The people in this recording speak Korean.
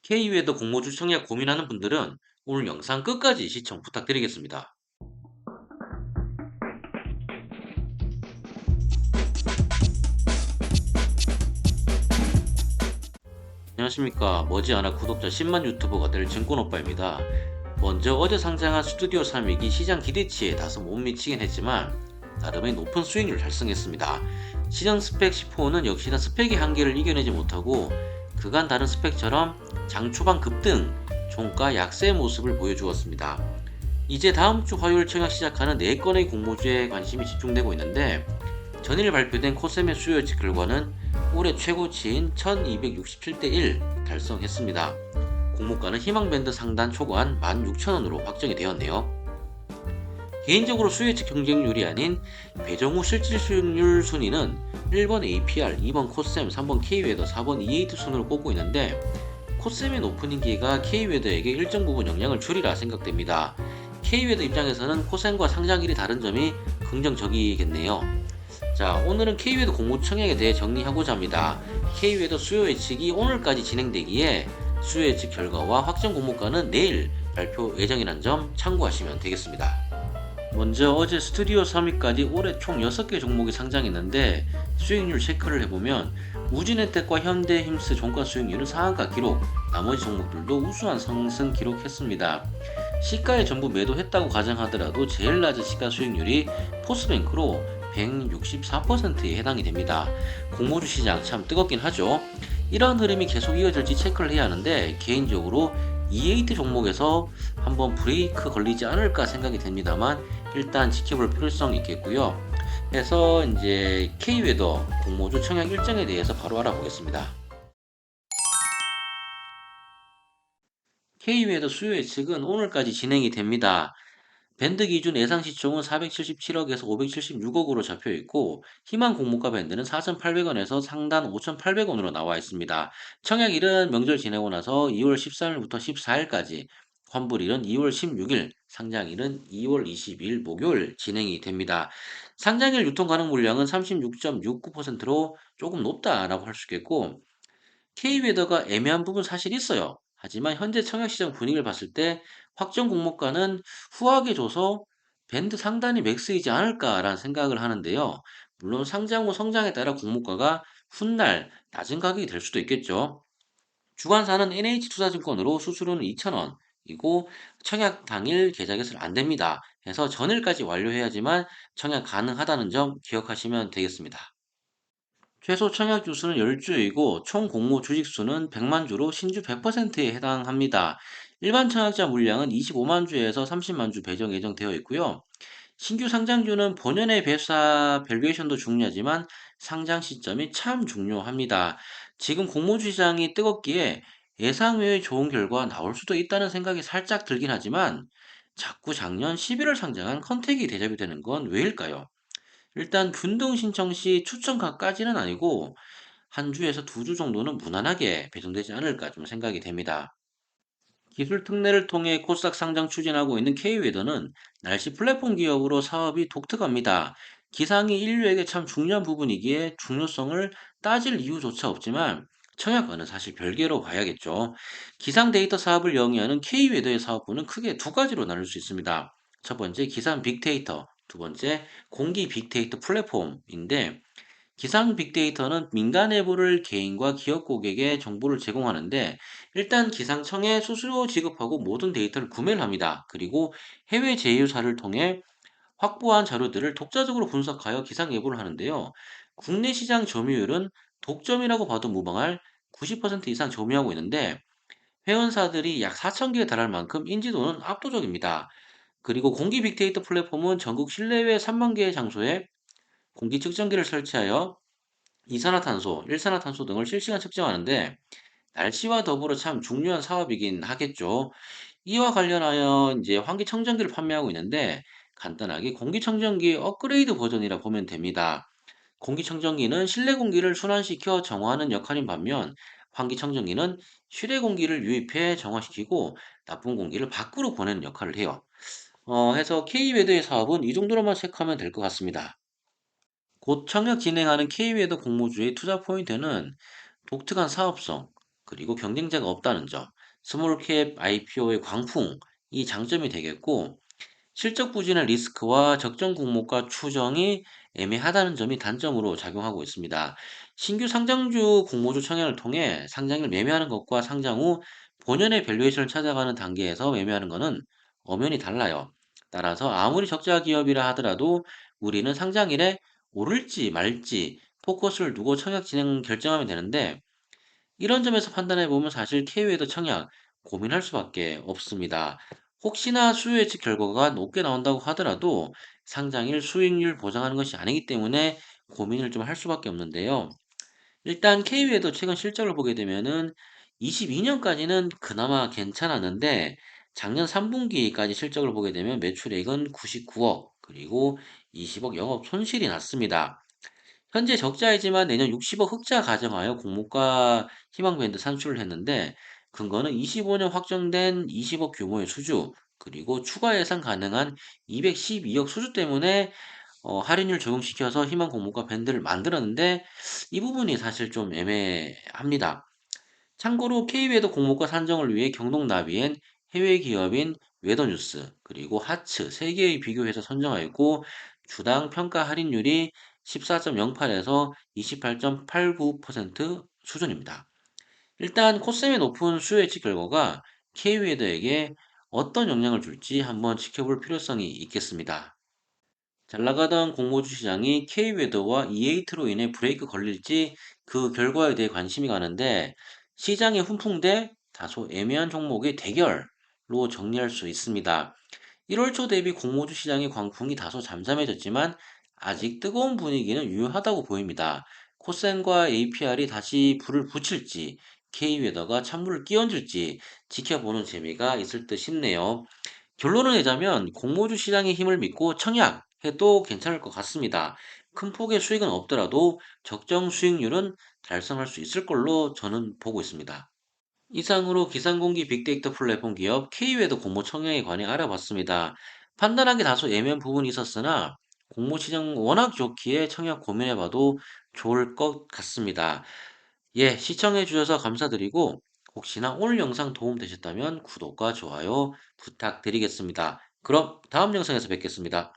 K외에도 공모주 청약 고민하는 분들은 오늘 영상 끝까지 시청 부탁드리겠습니다. 안녕하십니까. 머지않아 구독자 10만 유튜버가 될 증권오빠입니다. 먼저 어제 상장한 스튜디오 3위기 시장 기대치에 다소 못 미치긴 했지만 나름의 높은 수익률 달성했습니다. 시장 스펙 10호는 역시나 스펙의 한계를 이겨내지 못하고 그간 다른 스펙처럼 장 초반 급등, 종가 약세의 모습을 보여주었습니다. 이제 다음 주 화요일 청약 시작하는 4건의 공모주에 관심이 집중되고 있는데 전일 발표된 코셈의 수요 예측 결과는 올해 최고치인 1267대 1 달성했습니다. 공모가는 희망밴드 상단 초과한 16,000원으로 확정이 되었네요. 개인적으로 수요 예측 경쟁률이 아닌 배정 후 실질 수익률 순위는 1번 APR, 2번 코셈, 3번 K웨더, 4번 E8 순으로 꼽고 있는데 코셈의 높은 인기가 K웨더에게 일정 부분 영향을 주리라 생각됩니다. K웨더 입장에서는 코셈과 상장일이 다른 점이 긍정적이겠네요. 자, 오늘은 K웨더 공모 청약에 대해 정리하고자 합니다. K웨더 수요 예측이 오늘까지 진행되기에 수요 예측 결과와 확정 공모가는 내일 발표 예정이라는 점 참고하시면 되겠습니다. 먼저 어제 스튜디오 3위까지 올해 총 6개 종목이 상장했는데 수익률 체크를 해보면 우진혜택과 현대힘스 종가 수익률은 상한가 기록, 나머지 종목들도 우수한 상승 기록했습니다. 시가에 전부 매도했다고 가정하더라도 제일 낮은 시가 수익률이 포스뱅크로 164%에 해당이 됩니다. 공모주 시장 참 뜨겁긴 하죠. 이러한 흐름이 계속 이어질지 체크를 해야 하는데 개인적으로 E8 종목에서 한번 브레이크 걸리지 않을까 생각이 됩니다만 일단 지켜볼 필요성이 있겠고요. 그래서 이제 K웨더 공모주 청약 일정에 대해서 바로 알아보겠습니다. K웨더 수요 예측은 오늘까지 진행이 됩니다. 밴드 기준 예상 시총은 477억에서 576억으로 잡혀 있고 희망 공모가 밴드는 4,800원에서 상단 5,800원으로 나와 있습니다. 청약일은 명절 지내고 나서 2월 13일부터 14일까지, 환불일은 2월 16일, 상장일은 2월 22일 목요일 진행이 됩니다. 상장일 유통 가능 물량은 36.69%로 조금 높다라고 할 수 있겠고 K웨더가 애매한 부분 사실 있어요. 하지만 현재 청약시장 분위기를 봤을 때 확정 공모가는 후하게 줘서 밴드 상단이 맥스이지 않을까라는 생각을 하는데요. 물론 상장 후 성장에 따라 공모가가 훗날 낮은 가격이 될 수도 있겠죠. 주관사는 NH투자증권으로 수수료는 2,000원이고 청약 당일 계좌 개설 안 됩니다. 해서 전일까지 완료해야지만 청약 가능하다는 점 기억하시면 되겠습니다. 최소 청약 주수는 10주이고 총 공모 주식 수는 100만 주로 신주 100%에 해당합니다. 일반 청약자 물량은 25만 주에서 30만 주 배정 예정되어 있고요. 신규 상장주는 본연의 배사 밸류에이션도 중요하지만 상장 시점이 참 중요합니다. 지금 공모주 시장이 뜨겁기에 예상 외의 좋은 결과 나올 수도 있다는 생각이 살짝 들긴 하지만 자꾸 작년 11월 상장한 컨택이 대접이 되는 건 왜일까요? 일단 균등 신청 시 추천가까지는 아니고 한 주에서 두 주 정도는 무난하게 배정되지 않을까 좀 생각이 됩니다. 기술 특례를 통해 코스닥 상장 추진하고 있는 K웨더는 날씨 플랫폼 기업으로 사업이 독특합니다. 기상이 인류에게 참 중요한 부분이기에 중요성을 따질 이유조차 없지만 청약과는 사실 별개로 봐야겠죠. 기상 데이터 사업을 영위하는 K웨더의 사업부는 크게 두 가지로 나눌 수 있습니다. 첫 번째 기상 빅데이터, 두 번째 공기 빅데이터 플랫폼인데 기상 빅데이터는 민간 내부를 개인과 기업 고객에 정보를 제공하는데 일단 기상청에 수수료 지급하고 모든 데이터를 구매를 합니다. 그리고 해외 제휴사를 통해 확보한 자료들을 독자적으로 분석하여 기상 예보를 하는데요. 국내 시장 점유율은 독점이라고 봐도 무방할 90% 이상 점유하고 있는데 회원사들이 약 4천 개에 달할 만큼 인지도는 압도적입니다. 그리고 공기 빅데이터 플랫폼은 전국 실내외 3만 개의 장소에 공기 측정기를 설치하여 이산화탄소, 일산화탄소 등을 실시간 측정하는데 날씨와 더불어 참 중요한 사업이긴 하겠죠. 이와 관련하여 이제 환기청정기를 판매하고 있는데 간단하게 공기청정기 업그레이드 버전이라 보면 됩니다. 공기청정기는 실내 공기를 순환시켜 정화하는 역할인 반면 환기청정기는 실외 공기를 유입해 정화시키고 나쁜 공기를 밖으로 보내는 역할을 해요. 해서 K웨더의 사업은 이 정도로만 체크하면 될 것 같습니다. 곧 청약 진행하는 K웨더 공모주의 투자 포인트는 독특한 사업성, 그리고 경쟁자가 없다는 점, 스몰캡 IPO의 광풍, 이 장점이 되겠고, 실적 부진의 리스크와 적정 공모가 추정이 애매하다는 점이 단점으로 작용하고 있습니다. 신규 상장주 공모주 청약을 통해 상장을 매매하는 것과 상장 후 본연의 밸류에이션을 찾아가는 단계에서 매매하는 것은 엄연히 달라요. 따라서 아무리 적자 기업이라 하더라도 우리는 상장일에 오를지 말지 포커스를 두고 청약 진행 결정하면 되는데, 이런 점에서 판단해 보면 사실 KU에도 청약 고민할 수밖에 없습니다. 혹시나 수요 예측 결과가 높게 나온다고 하더라도 상장일 수익률 보장하는 것이 아니기 때문에 고민을 좀 할 수밖에 없는데요. 일단 KU에도 최근 실적을 보게 되면은 22년까지는 그나마 괜찮았는데, 작년 3분기까지 실적을 보게 되면 매출액은 99억, 그리고 20억 영업 손실이 났습니다. 현재 적자이지만 내년 60억 흑자 가정하여 공모가 희망밴드 산출을 했는데, 근거는 25년 확정된 20억 규모의 수주, 그리고 추가 예상 가능한 212억 수주 때문에 할인율 적용시켜서 희망 공모가 밴드를 만들었는데, 이 부분이 사실 좀 애매합니다. 참고로 KB에도 공모가 산정을 위해 경동나비엔 해외 기업인 웨더뉴스, 그리고 하츠 3개의 비교해서 선정하였고, 주당 평가 할인율이 14.08에서 28.89% 수준입니다. 일단 코셈의 높은 수요 예측 결과가 K웨더에게 어떤 영향을 줄지 한번 지켜볼 필요성이 있겠습니다. 잘 나가던 공모주 시장이 K웨더와 이에이트로 인해 브레이크 걸릴지 그 결과에 대해 관심이 가는데, 시장의 훈풍대 다소 애매한 종목의 대결로 정리할 수 있습니다. 1월 초 대비 공모주 시장의 광풍이 다소 잠잠해졌지만 아직 뜨거운 분위기는 유효하다고 보입니다. 코센과 APR이 다시 불을 붙일지, K웨더가 찬물을 끼얹을지 지켜보는 재미가 있을 듯 싶네요. 결론을 내자면 공모주 시장의 힘을 믿고 청약해도 괜찮을 것 같습니다. 큰 폭의 수익은 없더라도 적정 수익률은 달성할 수 있을 걸로 저는 보고 있습니다. 이상으로 기상공기 빅데이터 플랫폼 기업 K웨더 공모 청약에 관해 알아봤습니다. 판단하기 다소 애매한 부분이 있었으나 공모 시장 워낙 좋기에 청약 고민해봐도 좋을 것 같습니다. 예, 시청해 주셔서 감사드리고, 혹시나 오늘 영상 도움 되셨다면 구독과 좋아요 부탁드리겠습니다. 그럼 다음 영상에서 뵙겠습니다.